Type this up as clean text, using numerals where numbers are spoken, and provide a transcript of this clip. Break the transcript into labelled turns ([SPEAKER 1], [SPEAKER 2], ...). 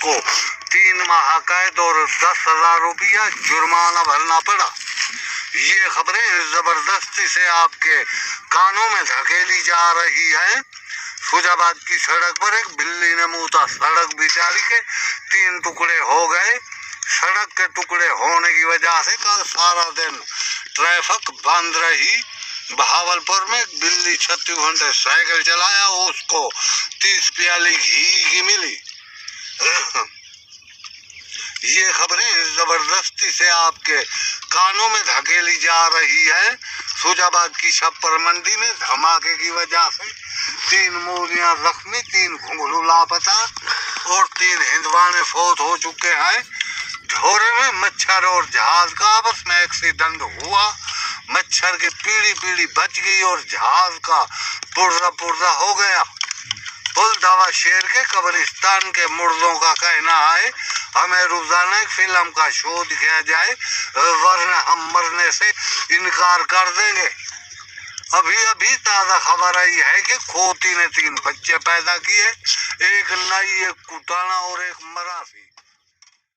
[SPEAKER 1] को 3 माह कैद और 10,000 रुपया जुर्माना भरना पड़ा। ये खबरें जबरदस्ती से आपके कानों में धकेली जा रही है। फैजाबाद की सड़क पर एक बिल्ली ने मुँह सड़क बिचारी के 3 टुकड़े हो गए। सड़क के टुकड़े होने की वजह से कल सारा दिन ट्रैफिक बंद रही। बहावलपुर में बिल्ली 36 घंटे साइकिल चलाया, उसको 30 प्याली घी की मिली। ये खबरें जबरदस्ती से आपके कानों में धकेली जा रही है। फैजाबाद की छप्पर मंडी में धमाके की वजह से 3 मूलियां जख्मी, 3 घुंघरू लापता और 3 हिंदवाने फौत हो चुके हैं। ढोरे में मच्छर और जहाज का आपस में एक्सीडेंट हुआ। मच्छर की पीढ़ी बच गई और जहाज का पुर्जा हो गया। पुलदावा शेर के कब्रिस्तान के मुर्दों का कहना है, हमें रोजाना एक फिल्म का शो दिखाया जाए वरना हम मरने से इनकार कर देंगे। अभी ताजा खबर आई है कि खोती ने 3 बच्चे पैदा किए, एक नई, एक कुटाना और एक मराठी।